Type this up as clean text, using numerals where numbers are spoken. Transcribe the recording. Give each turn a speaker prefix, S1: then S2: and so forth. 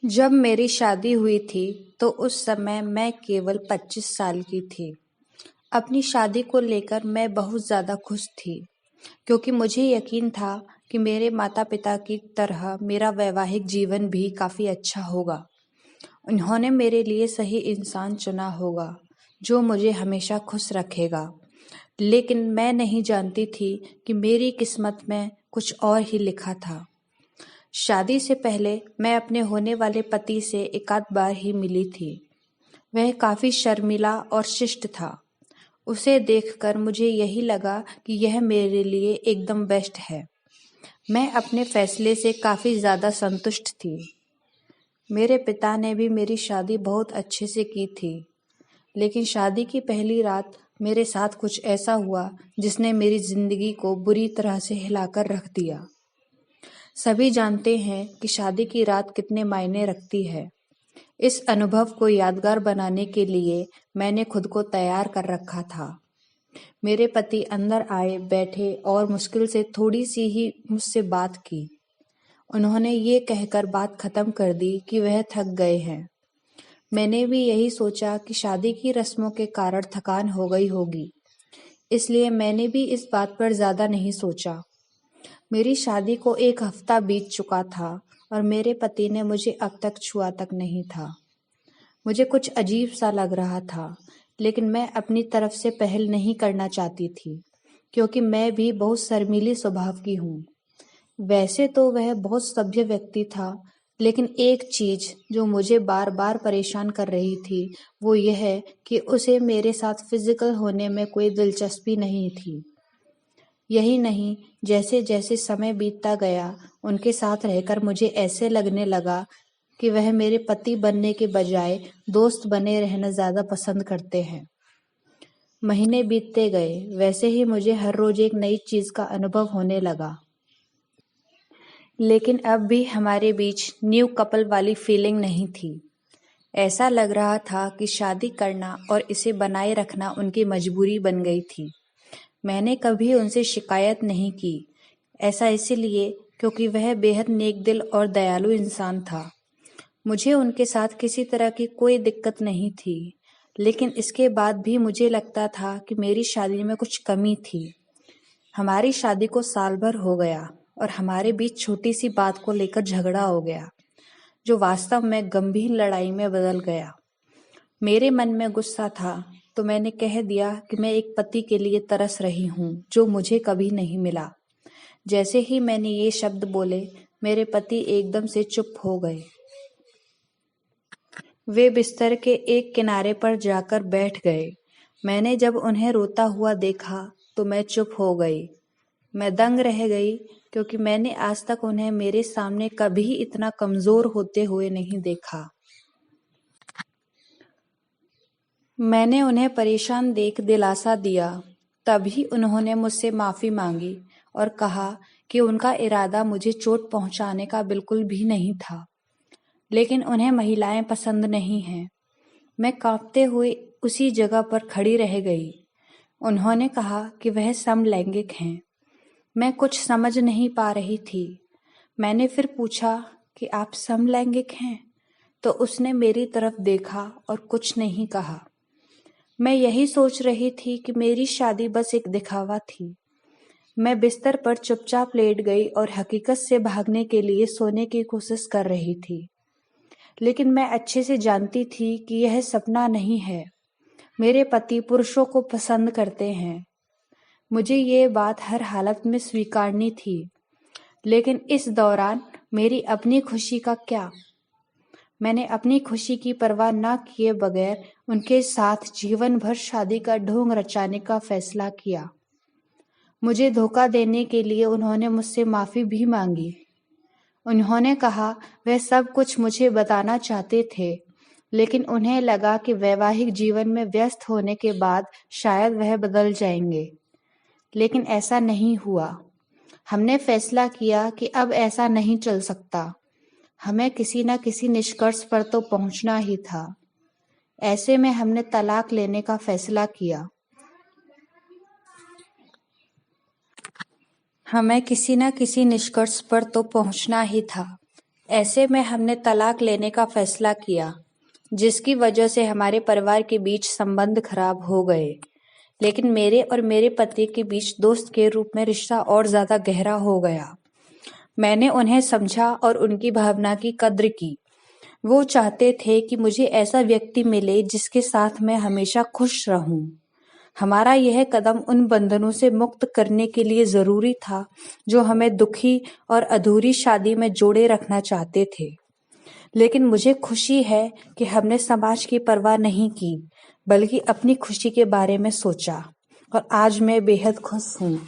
S1: जब मेरी शादी हुई थी तो उस समय मैं केवल 25 साल की थी। अपनी शादी को लेकर मैं बहुत ज़्यादा खुश थी क्योंकि मुझे यकीन था कि मेरे माता-पिता की तरह मेरा वैवाहिक जीवन भी काफ़ी अच्छा होगा। उन्होंने मेरे लिए सही इंसान चुना होगा जो मुझे हमेशा खुश रखेगा। लेकिन मैं नहीं जानती थी कि मेरी किस्मत में कुछ और ही लिखा था। शादी से पहले मैं अपने होने वाले पति से एक आध बार ही मिली थी। वह काफी शर्मीला और शिष्ट था। उसे देखकर मुझे यही लगा कि यह मेरे लिए एकदम बेस्ट है। मैं अपने फैसले से काफी ज्यादा संतुष्ट थी। मेरे पिता ने भी मेरी शादी बहुत अच्छे से की थी, लेकिन शादी की पहली रात मेरे साथ कुछ ऐसा हुआ जिसने मेरी जिंदगी को बुरी तरह से हिलाकर रख दिया। सभी जानते हैं कि शादी की रात कितने मायने रखती है। इस अनुभव को यादगार बनाने के लिए मैंने खुद को तैयार कर रखा था। मेरे पति अंदर आए, बैठे और मुश्किल से थोड़ी सी ही मुझसे बात की। उन्होंने ये कहकर बात खत्म कर दी कि वह थक गए हैं। मैंने भी यही सोचा कि शादी की रस्मों के कारण थकान हो गई होगी, इसलिए मैंने भी इस बात पर ज्यादा नहीं सोचा। मेरी शादी को 1 हफ्ता बीत चुका था और मेरे पति ने मुझे अब तक छुआ तक नहीं था। मुझे कुछ अजीब सा लग रहा था, लेकिन मैं अपनी तरफ से पहल नहीं करना चाहती थी, क्योंकि मैं भी बहुत शर्मीली स्वभाव की हूँ। वैसे तो वह बहुत सभ्य व्यक्ति था, लेकिन एक चीज जो मुझे बार बार परेशान कर रही थी, वो यह कि उसे मेरे साथ फिजिकल होने में कोई दिलचस्पी नहीं थी। यही नहीं, जैसे जैसे समय बीतता गया, उनके साथ रहकर मुझे ऐसे लगने लगा कि वह मेरे पति बनने के बजाय दोस्त बने रहना ज्यादा पसंद करते हैं। महीने बीतते गए, वैसे ही मुझे हर रोज एक नई चीज का अनुभव होने लगा। लेकिन अब भी हमारे बीच न्यू कपल वाली फीलिंग नहीं थी। ऐसा लग रहा था कि शादी करना और इसे बनाए रखना उनकी मजबूरी बन गई थी। मैंने कभी उनसे शिकायत नहीं की। ऐसा इसलिए क्योंकि वह बेहद नेक दिल और दयालु इंसान था। मुझे उनके साथ किसी तरह की कोई दिक्कत नहीं थी, लेकिन इसके बाद भी मुझे लगता था कि मेरी शादी में कुछ कमी थी। हमारी शादी को साल भर हो गया और हमारे बीच छोटी सी बात को लेकर झगड़ा हो गया, जो वास्तव में गंभीर लड़ाई में बदल गया। मेरे मन में गुस्सा था, तो मैंने कह दिया कि मैं एक पति के लिए तरस रही हूँ जो मुझे कभी नहीं मिला। जैसे ही मैंने ये शब्द बोले, मेरे पति एकदम से चुप हो गए। वे बिस्तर के एक किनारे पर जाकर बैठ गए। मैंने जब उन्हें रोता हुआ देखा तो मैं चुप हो गई। मैं दंग रह गई, क्योंकि मैंने आज तक उन्हें मेरे सामने कभी इतना कमजोर होते हुए नहीं देखा। मैंने उन्हें परेशान देख दिलासा दिया। तभी उन्होंने मुझसे माफी मांगी और कहा कि उनका इरादा मुझे चोट पहुंचाने का बिल्कुल भी नहीं था, लेकिन उन्हें महिलाएं पसंद नहीं हैं। मैं कांपते हुए उसी जगह पर खड़ी रह गई। उन्होंने कहा कि वह समलैंगिक हैं। मैं कुछ समझ नहीं पा रही थी। मैंने फिर पूछा कि आप समलैंगिक हैं? तो उसने मेरी तरफ देखा और कुछ नहीं कहा। मैं यही सोच रही थी कि मेरी शादी बस एक दिखावा थी। मैं बिस्तर पर चुपचाप लेट गई और हकीकत से भागने के लिए सोने की कोशिश कर रही थी। लेकिन मैं अच्छे से जानती थी कि यह सपना नहीं है। मेरे पति पुरुषों को पसंद करते हैं। मुझे ये बात हर हालत में स्वीकारनी थी, लेकिन इस दौरान मेरी अपनी खुशी का क्या? मैंने अपनी खुशी की परवाह न किए बगैर उनके साथ जीवन भर शादी का ढोंग रचाने का फैसला किया। मुझे धोखा देने के लिए उन्होंने मुझसे माफी भी मांगी। उन्होंने कहा वह सब कुछ मुझे बताना चाहते थे, लेकिन उन्हें लगा कि वैवाहिक जीवन में व्यस्त होने के बाद शायद वह बदल जाएंगे। लेकिन ऐसा नहीं हुआ। हमने फैसला किया कि अब ऐसा नहीं चल सकता। हमें किसी न किसी निष्कर्ष पर तो पहुंचना ही था। ऐसे में हमने तलाक लेने का फैसला किया। हमें किसी न किसी निष्कर्ष पर तो पहुंचना ही था। ऐसे में हमने तलाक लेने का फैसला किया, जिसकी वजह से हमारे परिवार के बीच संबंध खराब हो गए। लेकिन मेरे और मेरे पति के बीच दोस्त के रूप में रिश्ता और ज्यादा गहरा हो गया। मैंने उन्हें समझा और उनकी भावना की कद्र की। वो चाहते थे कि मुझे ऐसा व्यक्ति मिले जिसके साथ मैं हमेशा खुश रहूं। हमारा यह कदम उन बंधनों से मुक्त करने के लिए जरूरी था जो हमें दुखी और अधूरी शादी में जोड़े रखना चाहते थे। लेकिन मुझे खुशी है कि हमने समाज की परवाह नहीं की, बल्कि अपनी खुशी के बारे में सोचा, और आज मैं बेहद खुश हूँ।